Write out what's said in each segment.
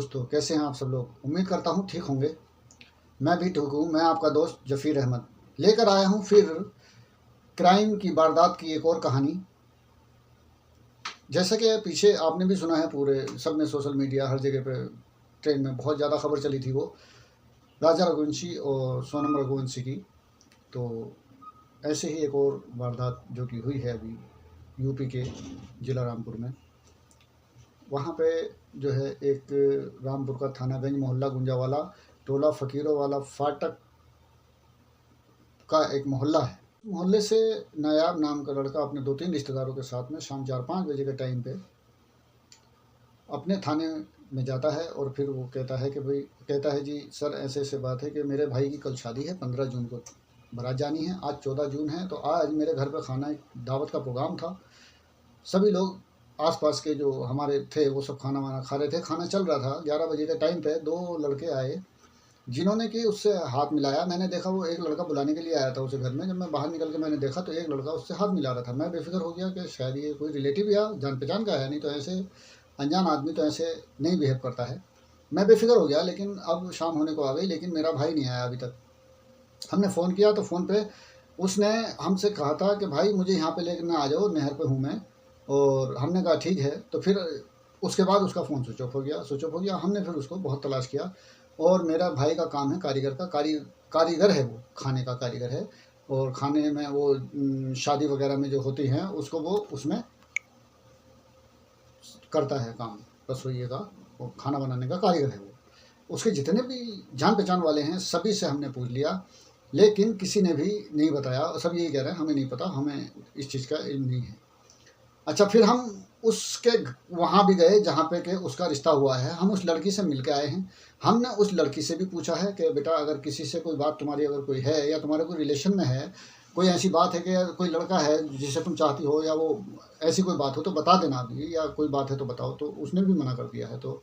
दोस्तों, कैसे हैं आप सब लोग। उम्मीद करता हूँ ठीक होंगे। मैं भी ठीक हूँ। मैं आपका दोस्त जफ़ीर अहमद लेकर आया हूँ फिर क्राइम की वारदात की एक और कहानी। जैसा कि पीछे आपने भी सुना है, पूरे सब ने सोशल मीडिया हर जगह पे ट्रेंड में बहुत ज़्यादा खबर चली थी, वो राजा रघुवंशी और सोनम रघुवंशी की। तो ऐसे ही एक और वारदात जो कि हुई है अभी यूपी के ज़िला रामपुर में। वहाँ पे जो है एक रामपुर का थानागंज मोहल्ला गुंजावाला टोला फ़कीरों वाला फाटक का एक मोहल्ला है। मोहल्ले से नायाब नाम का लड़का अपने 2-3 रिश्तेदारों के साथ में शाम 4-5 बजे के टाइम पे अपने थाने में जाता है और फिर वो कहता है कि भाई, कहता है जी सर ऐसे ऐसे बात है कि मेरे भाई की कल शादी है, 15 जून को बारात जानी है, आज 14 जून है, तो आज मेरे घर पे खाना दावत का प्रोग्राम था। सभी लोग आसपास के जो हमारे थे वो सब खाना वाना खा रहे थे। खाना चल रहा था। 11 बजे के टाइम पे 2 लड़के आए जिन्होंने कि उससे हाथ मिलाया। मैंने देखा वो एक लड़का बुलाने के लिए आया था उसे घर में। जब मैं बाहर निकल के मैंने देखा तो एक लड़का उससे हाथ मिला रहा था। मैं बेफिक्र हो गया कि शायद ये कोई रिलेटिव या जान पहचान का है, नहीं तो ऐसे अनजान आदमी तो ऐसे नहीं बिहेव करता है। मैं बेफिक्र हो गया, लेकिन अब शाम होने को आ गई, लेकिन मेरा भाई नहीं आया अभी तक। हमने फ़ोन किया तो फ़ोन पे उसने हमसे कहा था कि भाई मुझे यहाँ पे लेकर आ जाओ, नहर पे हूँ मैं। और हमने कहा ठीक है। तो फिर उसके बाद उसका फ़ोन स्विच ऑफ हो गया। हमने फिर उसको बहुत तलाश किया। और मेरा भाई का काम है कारीगर का, कारीगर है, वो खाने का कारीगर है। और खाने में वो शादी वगैरह में जो होती हैं उसको वो उसमें करता है काम, रसोइये का, वो खाना बनाने का कारीगर है वो। उसके जितने भी जान पहचान वाले हैं सभी से हमने पूछ लिया, लेकिन किसी ने भी नहीं बताया। सब यही कह रहे हैं हमें नहीं पता, हमें इस चीज़ का इल्म नहीं है। अच्छा, फिर हम उसके वहाँ भी गए जहाँ पे कि उसका रिश्ता हुआ है। हम उस लड़की से मिल के आए हैं। हमने उस लड़की से भी पूछा है कि बेटा अगर किसी से कोई बात तुम्हारी अगर कोई है या तुम्हारे कोई रिलेशन में है, कोई ऐसी बात है कि कोई लड़का है जिसे तुम चाहती हो या वो ऐसी कोई बात हो तो बता देना अभी, या कोई बात है तो बताओ। तो उसने भी मना कर दिया है। तो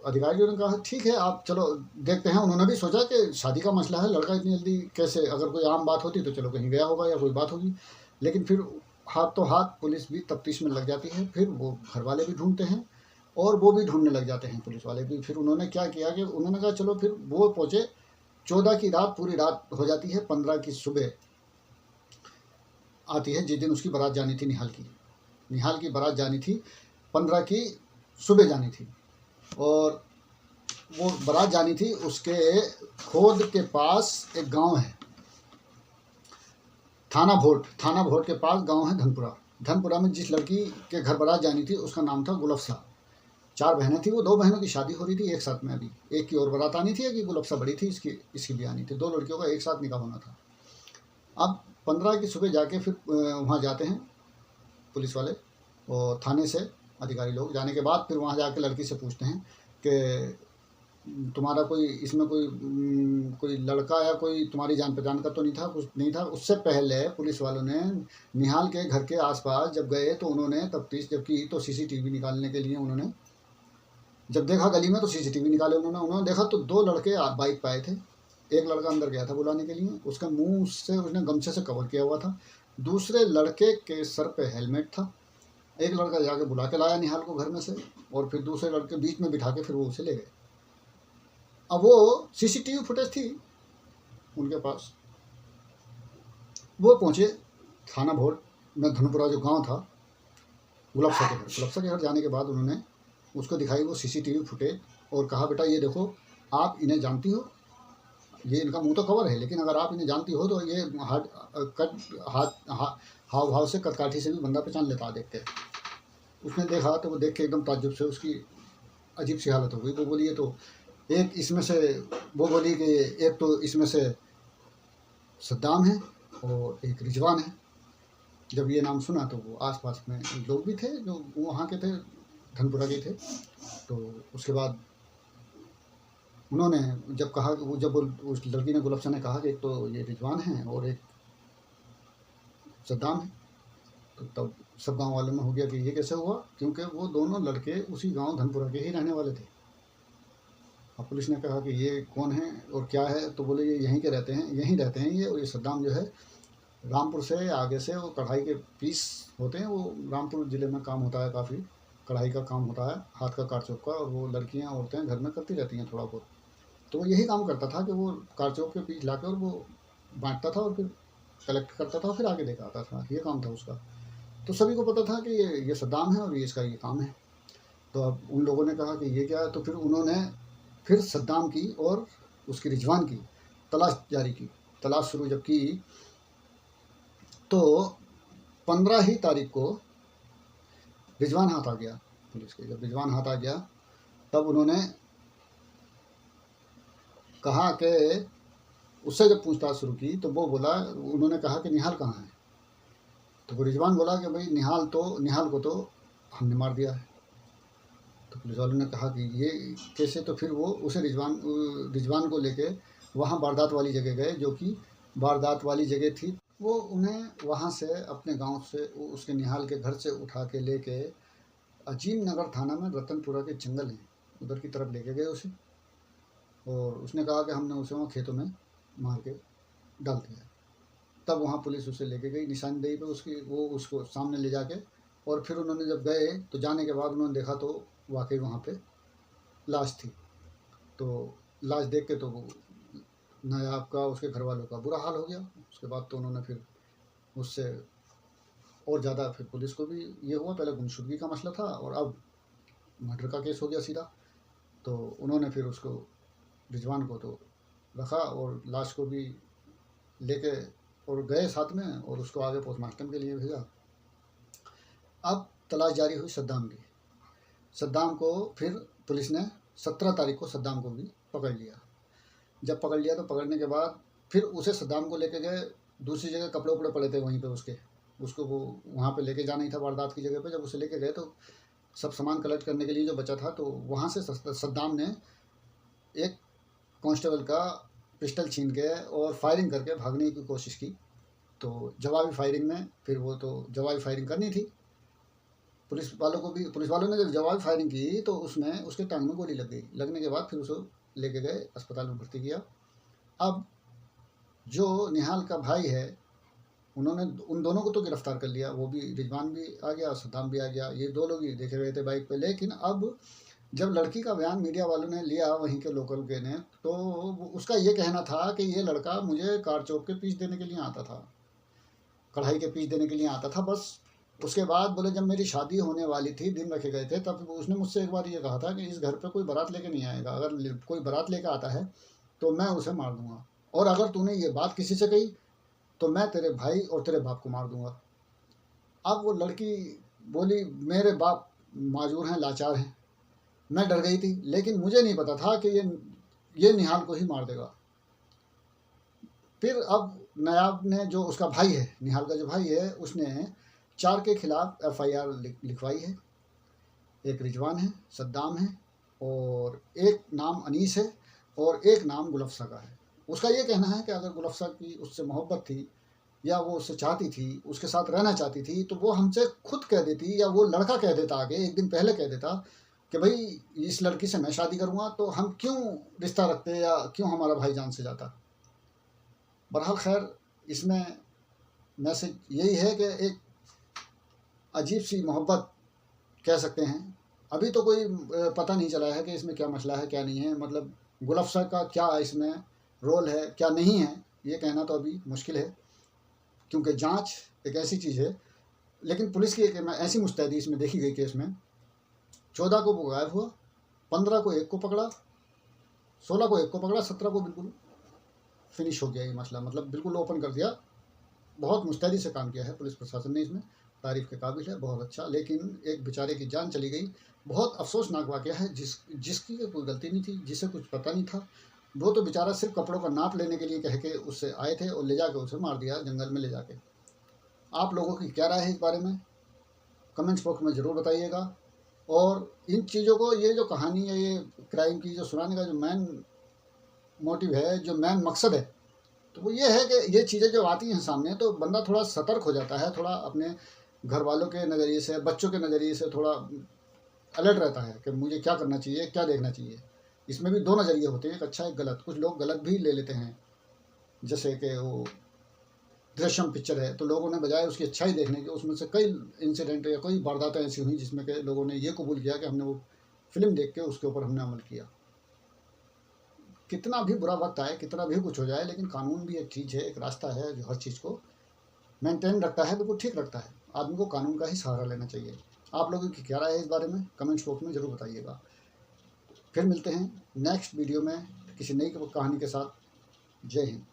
अधिकारियों ने कहा ठीक है, आप चलो देखते हैं। उन्होंने भी सोचा कि शादी का मसला है, लड़का इतनी जल्दी कैसे, अगर कोई आम बात होती तो चलो कहीं गया होगा या कोई बात होगी। लेकिन फिर हाथ तो हाथ पुलिस भी तफ्तीश में लग जाती है। फिर वो घर वाले भी ढूंढते हैं और वो भी ढूंढने लग जाते हैं, पुलिस वाले भी। फिर उन्होंने क्या किया कि उन्होंने कहा चलो, फिर वो पहुँचे। 14 की रात, पूरी रात हो जाती है। 15 की सुबह आती है, जिस दिन उसकी बारात जानी थी, निहाल की बारात जानी थी। 15 की सुबह जानी थी और वो बारात जानी थी। उसके खोद के पास एक गांव है, थाना भोट के पास गांव है धनपुरा में जिस लड़की के घर बारात जानी थी उसका नाम था गुलफ्सा। 4 बहनें थी वो, 2 बहनों की शादी हो रही थी एक साथ में। अभी एक की और बारात आनी थी, एक की गुलफ्सा बड़ी थी, इसकी भी आनी थी। 2 लड़कियों का एक साथ निकाह होना था। अब 15 की सुबह जाके फिर वहाँ जाते हैं पुलिस वाले और थाने से अधिकारी लोग। जाने के बाद फिर वहाँ जाके लड़की से पूछते हैं कि तुम्हारा कोई इसमें कोई लड़का या कोई तुम्हारी जान पहचान का तो नहीं था, कुछ नहीं था। उससे पहले पुलिस वालों ने निहाल के घर के आसपास जब गए तो उन्होंने तफ्तीश जब की तो सीसीटीवी निकालने के लिए उन्होंने जब देखा गली में तो सीसीटीवी निकाले उन्होंने देखा तो 2 लड़के बाइक पे आए थे। एक लड़का अंदर गया था बुलाने के लिए, उसका मुंह से उसने गमछे से कवर किया हुआ था। दूसरे लड़के के सर पे हेलमेट था। एक लड़का जाके बुला के लाया निहाल को घर में से, और फिर दूसरे लड़के बीच में बिठा के फिर वो उसे ले गए। अब वो सीसीटीवी फुटेज थी उनके पास। वो पहुंचे थाना भोट में, धनपुरा जो गांव था, गुलफ्सा के घर जाने के बाद उन्होंने उसको दिखाई वो सीसीटीवी फुटेज और कहा बेटा ये देखो, आप इन्हें जानती हो, ये इनका मुंह तो कवर है, लेकिन अगर आप इन्हें जानती हो तो ये हाव भाव से कदकाठी से भी बंदा पहचान लेता देखते। उसने देखा तो वो देख के एकदम ताज्जुब से उसकी अजीब सी हालत हो गई। वो बोली ये तो एक इसमें से, वो बोली कि एक तो इसमें से सद्दाम है और एक रिजवान है। जब ये नाम सुना तो वो आसपास में लोग भी थे जो वहाँ के थे, धनपुरा के थे। तो उसके बाद उन्होंने जब कहा, जब उस लड़की ने, गुलफ्सा ने कहा कि एक तो ये रिजवान है और एक सद्दाम है, तो तब सब गांव वालों में हो गया कि ये कैसे हुआ, क्योंकि वो दोनों लड़के उसी गांव धनपुरा के ही रहने वाले थे। अब पुलिस ने कहा कि ये कौन है और क्या है, तो बोले ये यहीं रहते हैं ये। और ये सद्दाम जो है रामपुर से आगे से, वो कढ़ाई के पीस होते हैं, वो रामपुर ज़िले में काम होता है काफ़ी, कढ़ाई का काम होता है, हाथ का कारचौक का, और वो लड़कियां औरतें घर में करती रहती हैं थोड़ा बहुत। तो वो यही काम करता था कि वो कारचौक के बीज लाकर और वो बांटता था और फिर कलेक्ट करता था, फिर आगे लेकर आता था, ये काम था उसका। तो सभी को पता था कि ये सद्दाम है और ये इसका ये काम है। तो अब उन लोगों ने कहा कि ये क्या है, तो फिर उन्होंने फिर सद्दाम की और उसकी रिजवान की तलाश जारी की। तलाश शुरू जब की तो 15 ही तारीख को रिजवान हाथ आ गया पुलिस के। जब रिजवान हाथ आ गया तब उन्होंने कहा कि उससे जब पूछताछ शुरू की तो वो बोला, उन्होंने कहा कि निहाल कहाँ है। तो वो रिजवान बोला कि भाई निहाल को तो हमने मार दिया है। तो पुलिस वालों ने कहा कि ये कैसे। तो फिर वो उसे रिजवान को लेके वहाँ वारदात वाली जगह गए, जो कि वारदात वाली जगह थी। वो उन्हें वहाँ से अपने गांव से उसके निहाल के घर से उठा के लेके अजीम नगर थाना में रतनपुरा के जंगल हैं उधर की तरफ लेके गए उसे, और उसने कहा कि हमने उसे वहाँ खेतों में मार के डाल दिया। तब वहाँ पुलिस उसे लेके गई निशानदेही पे उसकी, वो उसको सामने ले जाके, और फिर उन्होंने जब गए तो जाने के बाद उन्होंने देखा तो वाकई वहाँ पे लाश थी। तो लाश देख के तो वो नायाब का, उसके घर वालों का बुरा हाल हो गया। उसके बाद तो उन्होंने फिर उससे और ज़्यादा, फिर पुलिस को भी ये हुआ, पहले गुमशुदगी का मसला था और अब मर्डर का केस हो गया सीधा। तो उन्होंने फिर उसको, रिजवान को तो रखा और लाश को भी लेके और गए साथ में, और उसको आगे पोस्टमार्टम के लिए भेजा। अब तलाश जारी हुई सद्दाम की। सद्दाम को फिर पुलिस ने 17 तारीख को सद्दाम को भी पकड़ लिया। जब पकड़ लिया तो पकड़ने के बाद फिर उसे सद्दाम को लेके गए दूसरी जगह, कपड़े उपड़े पड़े थे वहीं पे उसको वो वहाँ पे लेके जाना ही था वारदात की जगह पे। जब उसे लेके गए तो सब सामान कलेक्ट करने के लिए जो बचा था, तो वहाँ से सद्दाम ने एक कांस्टेबल का पिस्टल छीन के और फायरिंग करके भागने की कोशिश की। तो जवाबी फायरिंग में फिर वो तो जवाबी फायरिंग करनी थी पुलिस वालों ने जब जवाबी फायरिंग की तो उसमें उसके टांग में गोली लग गई। लगने के बाद फिर उसे लेके गए अस्पताल में भर्ती किया। अब जो निहाल का भाई है, उन्होंने उन दोनों को तो गिरफ्तार कर लिया, वो भी, रिजवान भी आ गया, सद्दाम भी आ गया। ये दो लोग ही देखे गए थे बाइक पे। लेकिन अब जब लड़की का बयान मीडिया वालों ने लिया वहीं के लोकल के ने, तो उसका ये कहना था कि ये लड़का मुझे कारचौक के पीस देने के लिए आता था, कढ़ाई के पीस देने के लिए आता था बस। उसके बाद बोले जब मेरी शादी होने वाली थी, दिन रखे गए थे, तब उसने मुझसे एक बार ये कहा था कि इस घर पे कोई बारात लेके नहीं आएगा, अगर कोई बारात लेकर आता है तो मैं उसे मार दूंगा, और अगर तूने ये बात किसी से कही तो मैं तेरे भाई और तेरे बाप को मार दूंगा। अब वो लड़की बोली मेरे बाप माजूर हैं, लाचार हैं, मैं डर गई थी, लेकिन मुझे नहीं पता था कि ये निहाल को ही मार देगा। फिर अब नायाब ने, जो उसका भाई है, निहाल का जो भाई है, उसने 4 के खिलाफ FIR लिखवाई है। एक रिजवान है, सद्दाम है, और एक नाम अनीस है, और एक नाम गुलफ्सा का है। उसका ये कहना है कि अगर गुलफ्सा की उससे मोहब्बत थी या वो उससे चाहती थी, उसके साथ रहना चाहती थी, तो वो हमसे खुद कह देती, या वो लड़का कह देता आगे, एक दिन पहले कह देता कि भाई इस लड़की से मैं शादी करूँगा, तो हम क्यों रिश्ता रखते या क्यों हमारा भाई जान से जाता। बहरहाल खैर, इसमें मैसेज यही है कि एक अजीब सी मोहब्बत कह सकते हैं। अभी तो कोई पता नहीं चला है कि इसमें क्या मसला है क्या नहीं है, मतलब गुलफ्सा का क्या इसमें रोल है क्या नहीं है, ये कहना तो अभी मुश्किल है, क्योंकि जांच एक ऐसी चीज़ है। लेकिन पुलिस की एक ऐसी मुस्तैदी इसमें देखी गई केस में, 14 को वो गायब हुआ, 15 को एक को पकड़ा, 16 को एक को पकड़ा, 17 को बिल्कुल फिनिश हो गया ये मसला, मतलब बिल्कुल ओपन कर दिया। बहुत मुस्तैदी से काम किया है पुलिस प्रशासन ने, इसमें तारीफ़ के काबिल है, बहुत अच्छा। लेकिन एक बेचारे की जान चली गई, बहुत अफसोसनाक वाक़या है। जिसकी कोई गलती नहीं थी, जिसे कुछ पता नहीं था, वो तो बेचारा सिर्फ कपड़ों का नाप लेने के लिए कह के उससे आए थे और ले जाके उसे मार दिया जंगल में ले जाके। आप लोगों की क्या राय है इस बारे में, कमेंट्स बॉक्स में ज़रूर बताइएगा। और इन चीज़ों को, ये जो कहानी है, ये क्राइम की जो सुनाने का जो मेन मोटिव है, जो मेन मकसद है, तो वो ये है कि ये चीज़ें जो आती हैं सामने तो बंदा थोड़ा सतर्क हो जाता है, थोड़ा अपने घर वालों के नज़रिए से, बच्चों के नज़रिए से थोड़ा अलर्ट रहता है कि मुझे क्या करना चाहिए, क्या देखना चाहिए। इसमें भी दो नज़रिए होते हैं, एक अच्छा एक गलत। कुछ लोग गलत भी ले लेते हैं, जैसे कि वो दृश्यम पिक्चर है, तो लोगों ने बजाय उसकी अच्छाई देखने की उसमें से कई इंसिडेंट या कोई वारदातें ऐसी हुई जिसमें के लोगों ने ये कबूल किया कि हमने वो फिल्म देख के उसके ऊपर हमने अमल किया। कितना भी बुरा वक्त आए, कितना भी कुछ हो जाए, लेकिन कानून भी एक चीज़ है, एक रास्ता है जो हर चीज़ को मेंटेन रखता है, बिल्कुल ठीक रखता है। आदमी को कानून का ही सहारा लेना चाहिए। आप लोगों की क्या राय है इस बारे में कमेंट्स बॉक्स में ज़रूर बताइएगा। फिर मिलते हैं नेक्स्ट वीडियो में किसी नई कहानी के साथ। जय हिंद।